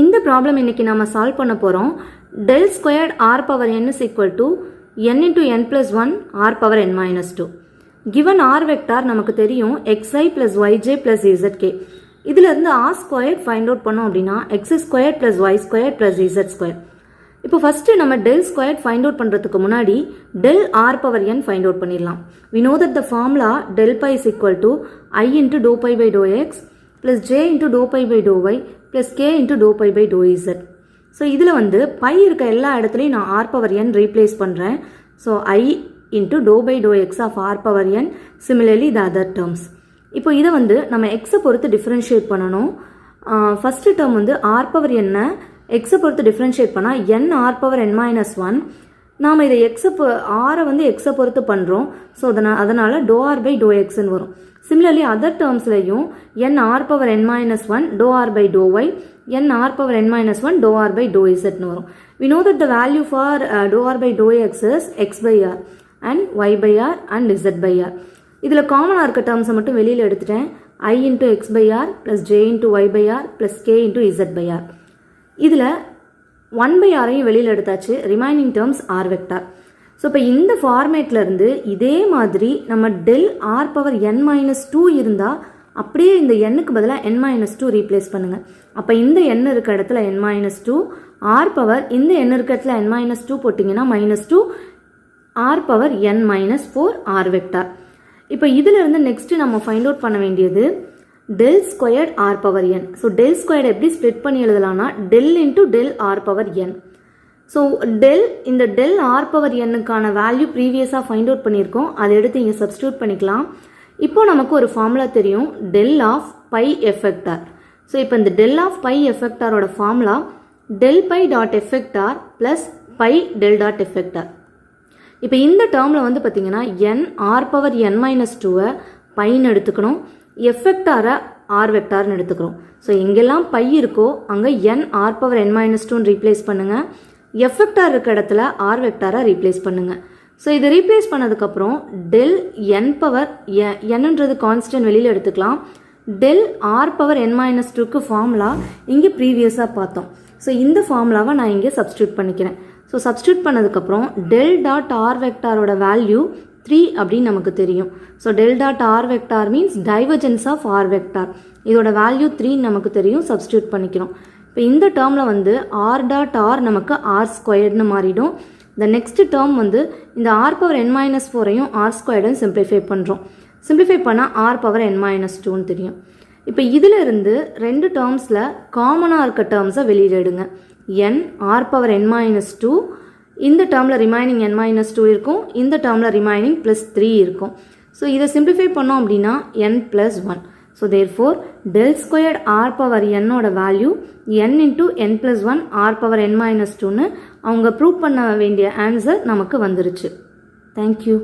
இந்த ப்ராப்ளம் இன்னைக்கு நம்ம சால்வ் பண்ண போகிறோம். del squared r power n is equal to n into n plus 1 r power n minus 2. given r vector நமக்கு தெரியும் xi plus yj plus zk. இதில் இருந்து r squared find out பண்ணோம் அப்படின்னா x squared plus y squared plus z squared. இப்போ first நம்ம del squared find out பண்ணுறதுக்கு முன்னாடி del r power n find out பண்ணிடலாம். we know that the formula del pi is equal to I into dou pi by dou x plus j into dou pi by dou y plus k into dou pi by dou z. So இதில் வந்து by இருக்க எல்லா இடத்துலையும் நான் r power n replace பண்ணுறேன். So I into dou by dou x of r power n, similarly the other terms. இப்போ இதை வந்து நம்ம எக்ஸை பொறுத்து டிஃப்ரென்ஷியேட் பண்ணணும். ஃபஸ்ட்டு டேர்ம் வந்து r power n எக்ஸை பொறுத்து டிஃப்ரென்ஷியேட் பண்ணால் n r power n minus 1. நாம் இதை ஆரை வந்து எக்ஸை பொறுத்து பண்ணுறோம். ஸோ அதனால் dou r by dou xன்னு வரும். Similarly, other termsலையும் n r power n minus 1 dou r by dou y, n r power n minus 1 dou r by dou z னு வரும். We know that the value for dou r by dou x is x by r and y by r and z by r. இதில் காமனாக இருக்க டேர்ம்ஸை மட்டும் வெளியில் எடுத்துட்டேன். I into x by r plus j into y by r plus k into z by r. இதில் 1 by rஐயும் வெளியில் எடுத்தாச்சு. Remaining terms r vector. So இப்போ இந்த ஃபார்மேட்லேருந்து இதே மாதிரி நம்ம del r power n minus 2 இருந்தால் அப்படியே இந்த nக்கு பதிலாக n minus 2 ரீப்ளேஸ் பண்ணுங்கள். அப்போ இந்த n இருக்க இடத்துல n minus 2 r power இந்த n இருக்க இடத்துல n minus 2 போட்டிங்கன்னா -2 r power n minus 4 r vector. இப்போ இதிலிருந்து நெக்ஸ்ட்டு நம்ம ஃபைண்ட் அவுட் பண்ண வேண்டியது del squared r power n. So del squared எப்படி ஸ்ப்ளிட் பண்ணி எழுதலாம்னா del into del r power n. So இந்த del r power n-க்கான வேல்யூ ப்ரீவியஸாக ஃபைண்ட் அவுட் பண்ணியிருக்கோம். அதை எடுத்து இங்கே சப்ஸ்டியூட் பண்ணிக்கலாம். இப்போ நமக்கு ஒரு ஃபார்முலா தெரியும், del of pi f vector. So இப்போ இந்த del of pi f vectorோட formula del pi dot f vector plus pi del dot f vector. இப்போ இந்த டேர்மில் வந்து பார்த்தீங்கன்னா n r power n minus 2-ஐ பைன்னு எடுத்துக்கணும், f vector-ஐ r vector-னு எடுத்துக்கிறோம். ஸோ எங்கெல்லாம் பை இருக்கோ அங்கே n r power n minus 2-னு ரீப்ளேஸ் பண்ணுங்கள். f vector இருக்க இடத்துல r vector-ஐ ரீப்ளேஸ் பண்ணுங்கள். ஸோ இதை ரீப்ளேஸ் பண்ணதுக்கப்புறம் del n பவர் nன்றது கான்ஸ்டன்ட் வெளியில் எடுத்துக்கலாம். del r power n minus 2க்கு ஃபார்முலா இங்கே ப்ரீவியஸாக பார்த்தோம். ஸோ இந்த ஃபார்முலாவை நான் இங்கே சப்ஸ்டியூட் பண்ணிக்கிறேன். ஸோ சப்ஸ்டியூட் பண்ணதுக்கப்புறம் del dot r vectorோட வேல்யூ 3 அப்படின்னு நமக்கு தெரியும். So del dot r vector means divergence of r vector. இதோட வேல்யூ 3 நமக்கு தெரியும், சப்ஸ்டியூட் பண்ணிக்கிறோம். இப்போ இந்த டேர்மில் வந்து r dot r நமக்கு r ஸ்கொயர்டுன்னு மாறிடும். இந்த நெக்ஸ்ட் டேர்ம் வந்து இந்த r பவர் n மைனஸ் 4ஐயும் r ஸ்கொயர்டுன்னு சிம்பிளிஃபை பண்ணுறோம். சிம்பிளிஃபை பண்ணால் r பவர் n மைனஸ் 2ன்னு தெரியும். இப்போ இதில் இருந்து ரெண்டு டேர்ம்ஸில் காமனாக இருக்க டேர்ம்ஸை வெளியிடுங்க. n r power n minus 2, இந்த டேர்மில் ரிமைனிங் n மைனஸ் 2 இருக்கும், இந்த டேர்மில் ரிமைனிங் ப்ளஸ் 3 இருக்கும். ஸோ இதை சிம்பிளிஃபை பண்ணோம் அப்படின்னா n plus 1. So therefore del squared r power n-ஓட value n into n plus 1 r power n minus 2ன்னு அவங்க ப்ரூவ் பண்ண வேண்டிய ஆன்சர் நமக்கு வந்துருச்சு. தேங்க்யூ.